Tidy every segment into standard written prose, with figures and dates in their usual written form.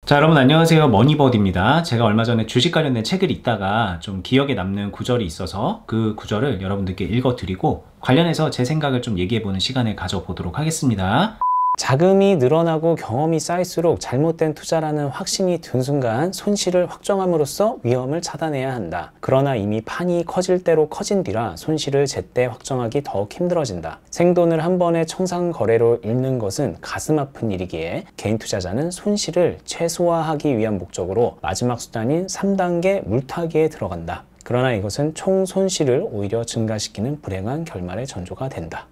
자, 여러분 안녕하세요. 머니버드입니다. 제가 얼마 전에 주식 관련된 책을 읽다가 좀 기억에 남는 구절이 있어서 그 구절을 여러분들께 읽어드리고 관련해서 제 생각을 좀 얘기해보는 시간을 가져보도록 하겠습니다. 자금이 늘어나고 경험이 쌓일수록 잘못된 투자라는 확신이 든 순간 손실을 확정함으로써 위험을 차단해야 한다. 그러나 이미 판이 커질 대로 커진 뒤라 손실을 제때 확정하기 더욱 힘들어진다. 생돈을 한 번에 청산 거래로 잃는 것은 가슴 아픈 일이기에 개인 투자자는 손실을 최소화하기 위한 목적으로 마지막 수단인 3단계 물타기에 들어간다. 그러나 이것은 총 손실을 오히려 증가시키는 불행한 결말의 전조가 된다.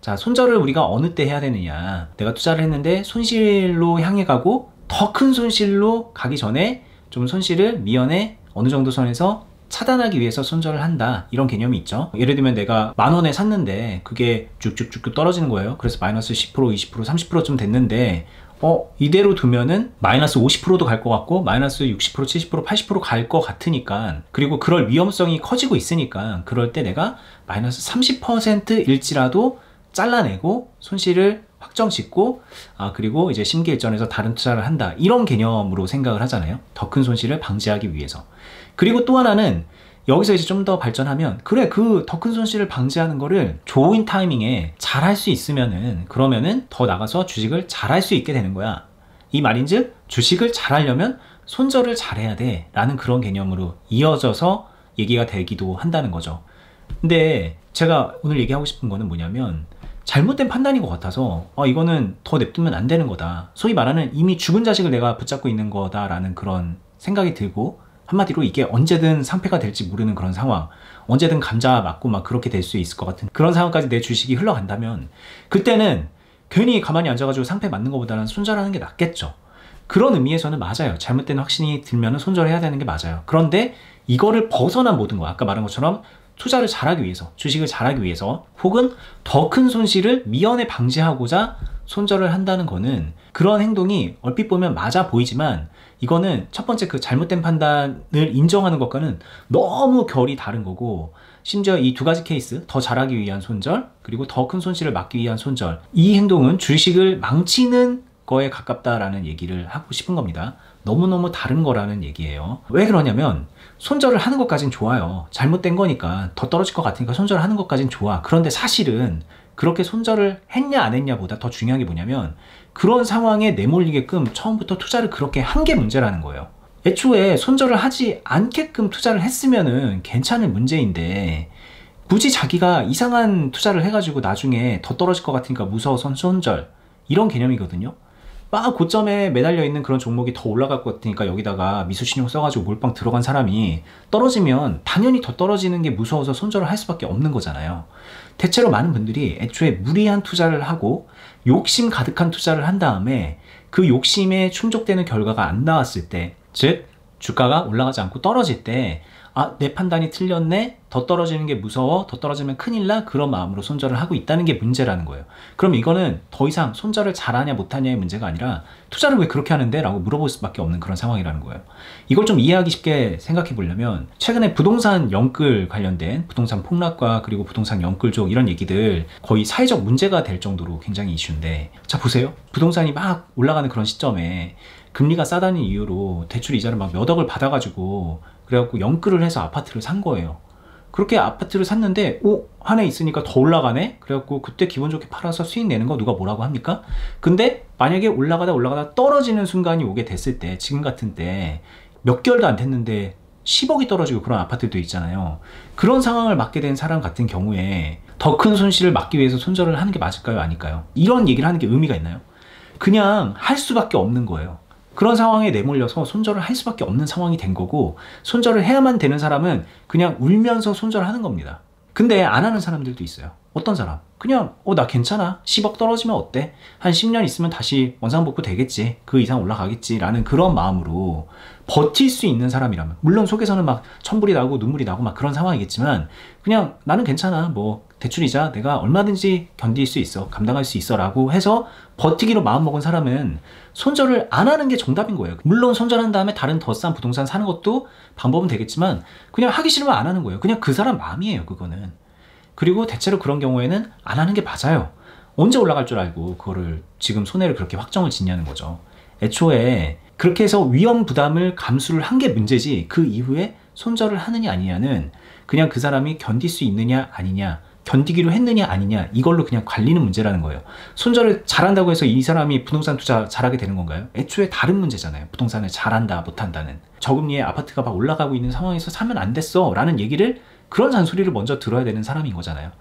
자, 손절을 우리가 어느 때 해야 되느냐. 내가 투자를 했는데 손실로 향해 가고 더 큰 손실로 가기 전에 좀 손실을 미연에 어느 정도 선에서 차단하기 위해서 손절을 한다, 이런 개념이 있죠. 예를 들면 내가 10,000원에 샀는데 그게 쭉쭉쭉 떨어지는 거예요. 그래서 마이너스 10%, 20%, 30%쯤 됐는데 이대로 두면은 마이너스 50%도 갈 것 같고 마이너스 60%, 70%, 80% 갈 것 같으니까, 그리고 그럴 위험성이 커지고 있으니까 그럴 때 내가 마이너스 30%일지라도 잘라내고 손실을 확정 짓고 그리고 이제 심기일전에서 다른 투자를 한다, 이런 개념으로 생각을 하잖아요. 더 큰 손실을 방지하기 위해서. 그리고 또 하나는 여기서 이제 좀 더 발전하면, 그래, 그 더 큰 손실을 방지하는 거를 좋은 타이밍에 잘 할 수 있으면은, 그러면은 더 나가서 주식을 잘 할 수 있게 되는 거야. 이 말인즉 주식을 잘 하려면 손절을 잘해야 돼 라는 그런 개념으로 이어져서 얘기가 되기도 한다는 거죠. 근데 제가 오늘 얘기하고 싶은 거는 뭐냐면, 잘못된 판단인 것 같아서 이거는 더 냅두면 안 되는 거다, 소위 말하는 이미 죽은 자식을 내가 붙잡고 있는 거다라는 그런 생각이 들고, 한마디로 이게 언제든 상패가 될지 모르는 그런 상황, 언제든 감자 맞고 막 그렇게 될 수 있을 것 같은 그런 상황까지 내 주식이 흘러간다면, 그때는 괜히 가만히 앉아가지고 상패 맞는 것보다는 손절하는 게 낫겠죠. 그런 의미에서는 맞아요. 잘못된 확신이 들면 손절해야 되는 게 맞아요. 그런데 이거를 벗어난 모든 거, 아까 말한 것처럼 투자를 잘하기 위해서, 주식을 잘하기 위해서, 혹은 더 큰 손실을 미연에 방지하고자 손절을 한다는 거는, 그런 행동이 얼핏 보면 맞아 보이지만 이거는 첫 번째 그 잘못된 판단을 인정하는 것과는 너무 결이 다른 거고, 심지어 이 두 가지 케이스, 더 잘하기 위한 손절 그리고 더 큰 손실을 막기 위한 손절, 이 행동은 주식을 망치는 거에 가깝다라는 얘기를 하고 싶은 겁니다. 너무너무 다른 거라는 얘기예요. 왜 그러냐면, 손절을 하는 것까진 좋아요. 잘못된 거니까, 더 떨어질 것 같으니까 손절을 하는 것까진 좋아. 그런데 사실은 그렇게 손절을 했냐 안 했냐보다 더 중요한 게 뭐냐면, 그런 상황에 내몰리게끔 처음부터 투자를 그렇게 한 게 문제라는 거예요. 애초에 손절을 하지 않게끔 투자를 했으면은 괜찮은 문제인데, 굳이 자기가 이상한 투자를 해가지고 나중에 더 떨어질 것 같으니까 무서워서 손절, 이런 개념이거든요. 막 고점에 매달려 있는 그런 종목이 더 올라갈 것 같으니까 여기다가 미수신용 써가지고 몰빵 들어간 사람이 떨어지면 당연히 더 떨어지는 게 무서워서 손절을 할 수밖에 없는 거잖아요. 대체로 많은 분들이 애초에 무리한 투자를 하고 욕심 가득한 투자를 한 다음에 그 욕심에 충족되는 결과가 안 나왔을 때, 즉 주가가 올라가지 않고 떨어질 때, 내 판단이 틀렸네, 더 떨어지는 게 무서워, 더 떨어지면 큰일 나, 그런 마음으로 손절을 하고 있다는 게 문제라는 거예요. 그럼 이거는 더 이상 손절을 잘하냐 못하냐의 문제가 아니라, 투자를 왜 그렇게 하는데? 라고 물어볼 수밖에 없는 그런 상황이라는 거예요. 이걸 좀 이해하기 쉽게 생각해 보려면, 최근에 부동산 영끌 관련된 부동산 폭락과 그리고 부동산 영끌족, 이런 얘기들 거의 사회적 문제가 될 정도로 굉장히 이슈인데, 자 보세요. 부동산이 막 올라가는 그런 시점에 금리가 싸다는 이유로 대출 이자를 막 몇 억을 받아가지고, 그래갖고 영끌을 해서 아파트를 산 거예요. 그렇게 아파트를 샀는데 한 해 있으니까 더 올라가네? 그래갖고 그때 기분 좋게 팔아서 수익 내는 거 누가 뭐라고 합니까? 근데 만약에 올라가다 떨어지는 순간이 오게 됐을 때, 지금 같은 때 몇 개월도 안 됐는데 10억이 떨어지고 그런 아파트도 있잖아요. 그런 상황을 맞게 된 사람 같은 경우에 더 큰 손실을 막기 위해서 손절을 하는 게 맞을까요? 아닐까요? 이런 얘기를 하는 게 의미가 있나요? 그냥 할 수밖에 없는 거예요. 그런 상황에 내몰려서 손절을 할 수밖에 없는 상황이 된 거고, 손절을 해야만 되는 사람은 그냥 울면서 손절하는 겁니다. 근데 안 하는 사람들도 있어요. 어떤 사람? 그냥 나 괜찮아, 10억 떨어지면 어때? 한 10년 있으면 다시 원상복구 되겠지, 그 이상 올라가겠지 라는 그런 마음으로 버틸 수 있는 사람이라면, 물론 속에서는 막 천불이 나고 눈물이 나고 막 그런 상황이겠지만, 그냥 나는 괜찮아, 뭐 대출이자 내가 얼마든지 견딜 수 있어, 감당할 수 있어 라고 해서 버티기로 마음먹은 사람은 손절을 안 하는 게 정답인 거예요. 물론 손절한 다음에 다른 더 싼 부동산 사는 것도 방법은 되겠지만, 그냥 하기 싫으면 안 하는 거예요. 그냥 그 사람 마음이에요, 그거는. 그리고 대체로 그런 경우에는 안 하는 게 맞아요. 언제 올라갈 줄 알고 그거를 지금 손해를 그렇게 확정을 짓냐는 거죠. 애초에 그렇게 해서 위험 부담을 감수를 한 게 문제지, 그 이후에 손절을 하느냐 아니냐는 그냥 그 사람이 견딜 수 있느냐 아니냐, 견디기로 했느냐 아니냐, 이걸로 그냥 갈리는 문제라는 거예요. 손절을 잘한다고 해서 이 사람이 부동산 투자 잘하게 되는 건가요? 애초에 다른 문제잖아요. 부동산을 잘한다 못한다는. 저금리에 아파트가 막 올라가고 있는 상황에서 사면 안 됐어 라는 얘기를, 그런 잔소리를 먼저 들어야 되는 사람인 거잖아요.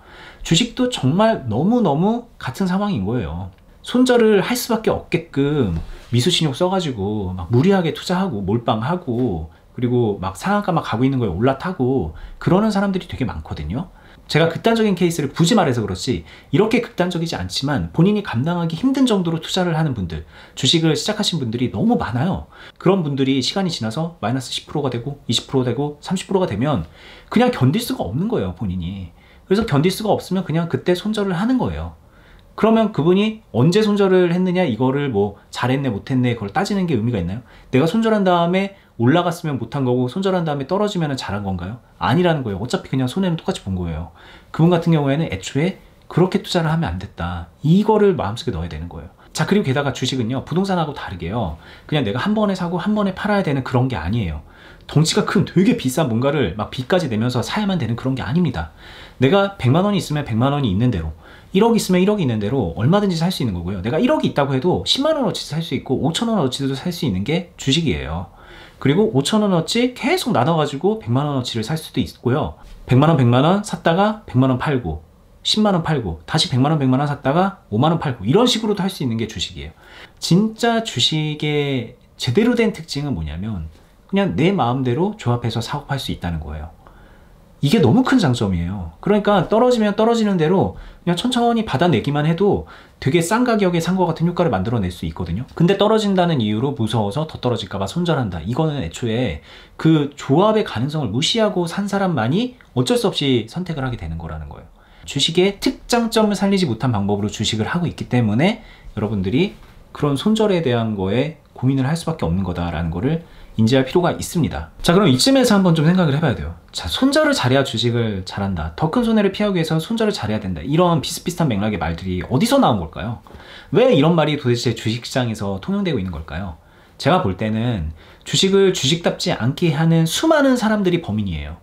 주식도 정말 너무너무 같은 상황인 거예요. 손절을 할 수밖에 없게끔 미수신용 써가지고 막 무리하게 투자하고 몰빵하고, 그리고 막 상한가 막 가고 있는 거에 올라타고 그러는 사람들이 되게 많거든요. 제가 극단적인 케이스를 굳이 말해서 그렇지, 이렇게 극단적이지 않지만 본인이 감당하기 힘든 정도로 투자를 하는 분들, 주식을 시작하신 분들이 너무 많아요. 그런 분들이 시간이 지나서 마이너스 10%가 되고 20% 되고 30%가 되면 그냥 견딜 수가 없는 거예요, 본인이. 그래서 견딜 수가 없으면 그냥 그때 손절을 하는 거예요. 그러면 그분이 언제 손절을 했느냐, 이거를 뭐 잘했네 못했네 그걸 따지는 게 의미가 있나요? 내가 손절한 다음에 올라갔으면 못한 거고 손절한 다음에 떨어지면 잘한 건가요? 아니라는 거예요. 어차피 그냥 손해는 똑같이 본 거예요. 그분 같은 경우에는 애초에 그렇게 투자를 하면 안 됐다, 이거를 마음속에 넣어야 되는 거예요. 자, 그리고 게다가 주식은요, 부동산하고 다르게요, 그냥 내가 한 번에 사고 한 번에 팔아야 되는 그런 게 아니에요. 덩치가 큰 되게 비싼 뭔가를 막 빚까지 내면서 사야만 되는 그런 게 아닙니다. 내가 100만 원이 있으면 100만 원이 있는 대로, 1억 있으면 1억이 있는 대로 얼마든지 살 수 있는 거고요. 내가 1억이 있다고 해도 10만 원어치도 살 수 있고 5천 원어치도 살 수 있는 게 주식이에요. 그리고 5천 원어치 계속 나눠가지고 100만 원어치를 살 수도 있고요. 100만 원 100만 원 샀다가 100만 원 팔고 10만 원 팔고 다시 100만 원 100만 원 샀다가 5만 원 팔고, 이런 식으로도 할 수 있는 게 주식이에요. 진짜 주식의 제대로 된 특징은 뭐냐면 그냥 내 마음대로 조합해서 사고 팔 수 있다는 거예요. 이게 너무 큰 장점이에요. 그러니까 떨어지면 떨어지는 대로 그냥 천천히 받아내기만 해도 되게 싼 가격에 산 것 같은 효과를 만들어낼 수 있거든요. 근데 떨어진다는 이유로 무서워서 더 떨어질까봐 손절한다, 이거는 애초에 그 조합의 가능성을 무시하고 산 사람만이 어쩔 수 없이 선택을 하게 되는 거라는 거예요. 주식의 특장점을 살리지 못한 방법으로 주식을 하고 있기 때문에 여러분들이 그런 손절에 대한 거에 고민을 할 수밖에 없는 거다라는 거를 인지할 필요가 있습니다. 자, 그럼 이쯤에서 한번 좀 생각을 해봐야 돼요. 자, 손절을 잘해야 주식을 잘한다, 더 큰 손해를 피하기 위해서 손절을 잘해야 된다, 이런 비슷비슷한 맥락의 말들이 어디서 나온 걸까요? 왜 이런 말이 도대체 주식시장에서 통용되고 있는 걸까요? 제가 볼 때는 주식을 주식답지 않게 하는 수많은 사람들이 범인이에요.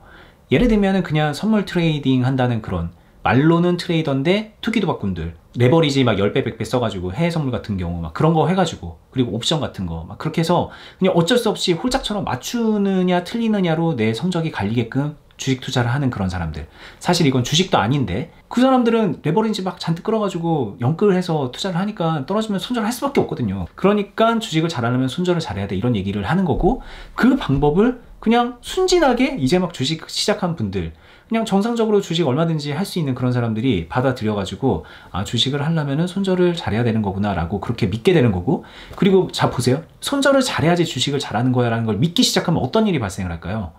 예를 들면 그냥 선물 트레이딩 한다는 그런, 말로는 트레이더인데 투기도박꾼들, 레버리지 막 10배 100배 써가지고 해외 선물 같은 경우 막 그런 거 해가지고, 그리고 옵션 같은 거 막 그렇게 해서 그냥 어쩔 수 없이 홀짝처럼 맞추느냐 틀리느냐로 내 성적이 갈리게끔 주식 투자를 하는 그런 사람들, 사실 이건 주식도 아닌데 그 사람들은 레버리지 막 잔뜩 끌어가지고 영끌을 해서 투자를 하니까 떨어지면 손절할 수밖에 없거든요. 그러니까 주식을 잘하려면 손절을 잘해야 돼, 이런 얘기를 하는 거고, 그 방법을 그냥 순진하게 이제 막 주식 시작한 분들, 그냥 정상적으로 주식 얼마든지 할 수 있는 그런 사람들이 받아들여가지고, 아, 주식을 하려면 손절을 잘해야 되는 거구나 라고 그렇게 믿게 되는 거고, 그리고 자 보세요, 손절을 잘해야지 주식을 잘하는 거야 라는 걸 믿기 시작하면 어떤 일이 발생을 할까요?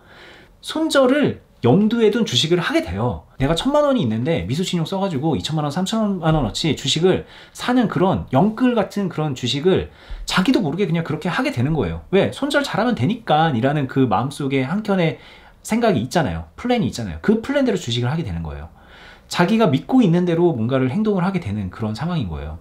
손절을 염두에 둔 주식을 하게 돼요. 내가 1,000만 원이 있는데 미수신용 써가지고 2,000만 원 3,000만 원어치 주식을 사는 그런 영끌 같은 그런 주식을 자기도 모르게 그냥 그렇게 하게 되는 거예요. 왜? 손절 잘하면 되니까 이라는 그 마음속에 한켠에 생각이 있잖아요. 플랜이 있잖아요. 그 플랜대로 주식을 하게 되는 거예요. 자기가 믿고 있는 대로 뭔가를 행동을 하게 되는 그런 상황인 거예요.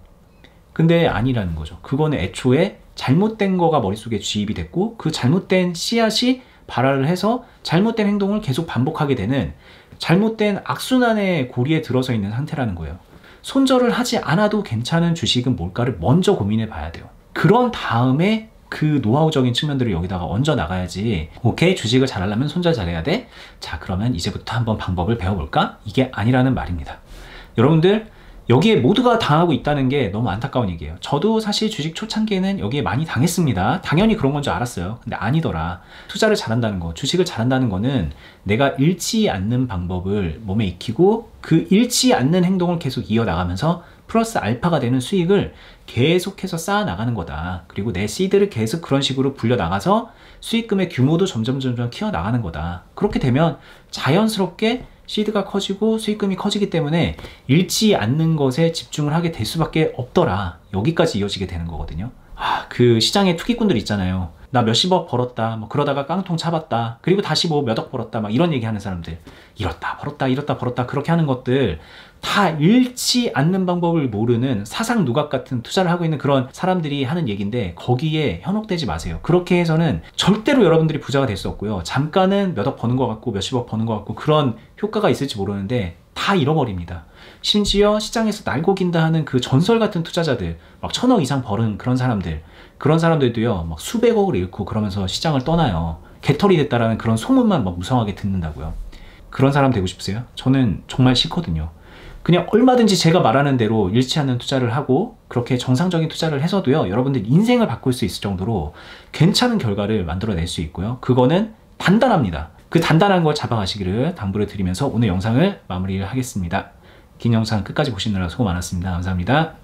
근데 아니라는 거죠. 그거는 애초에 잘못된 거가 머릿속에 주입이 됐고, 그 잘못된 씨앗이 발화를 해서 잘못된 행동을 계속 반복하게 되는 잘못된 악순환의 고리에 들어서 있는 상태라는 거예요. 손절을 하지 않아도 괜찮은 주식은 뭘까를 먼저 고민해 봐야 돼요. 그런 다음에 그 노하우적인 측면들을 여기다가 얹어 나가야지, 오케이, 주식을 잘하려면 손절 잘해야 돼, 자 그러면 이제부터 한번 방법을 배워볼까? 이게 아니라는 말입니다. 여러분들 여기에 모두가 당하고 있다는 게 너무 안타까운 얘기예요. 저도 사실 주식 초창기에는 여기에 많이 당했습니다. 당연히 그런 건 줄 알았어요. 근데 아니더라. 투자를 잘한다는 거, 주식을 잘한다는 거는 내가 잃지 않는 방법을 몸에 익히고 그 잃지 않는 행동을 계속 이어나가면서 플러스 알파가 되는 수익을 계속해서 쌓아 나가는 거다. 그리고 내 시드를 계속 그런 식으로 불려나가서 수익금의 규모도 점점 키워 나가는 거다. 그렇게 되면 자연스럽게 시드가 커지고 수익금이 커지기 때문에 잃지 않는 것에 집중을 하게 될 수밖에 없더라. 여기까지 이어지게 되는 거거든요. 그 시장의 투기꾼들 있잖아요. 나 몇십억 벌었다, 뭐 그러다가 깡통 잡았다, 그리고 다시 뭐 몇억 벌었다, 막 이런 얘기 하는 사람들, 잃었다 벌었다 잃었다 벌었다 그렇게 하는 것들 다 잃지 않는 방법을 모르는 사상 누각 같은 투자를 하고 있는 그런 사람들이 하는 얘기인데, 거기에 현혹되지 마세요. 그렇게 해서는 절대로 여러분들이 부자가 될 수 없고요. 잠깐은 몇억 버는 것 같고 몇십억 버는 것 같고 그런 효과가 있을지 모르는데 다 잃어버립니다. 심지어 시장에서 날고 긴다 하는 그 전설 같은 투자자들, 막 1000억 이상 버는 그런 사람들도요, 막 수백억을 잃고 그러면서 시장을 떠나요. 개털이 됐다라는 그런 소문만 막 무성하게 듣는다고요. 그런 사람 되고 싶으세요? 저는 정말 싫거든요. 그냥 얼마든지 제가 말하는 대로 잃지 않는 투자를 하고 그렇게 정상적인 투자를 해서도요, 여러분들 인생을 바꿀 수 있을 정도로 괜찮은 결과를 만들어낼 수 있고요. 그거는 단단합니다. 그 단단한 걸 잡아가시기를 당부를 드리면서 오늘 영상을 마무리를 하겠습니다. 긴 영상 끝까지 보시느라 수고 많았습니다. 감사합니다.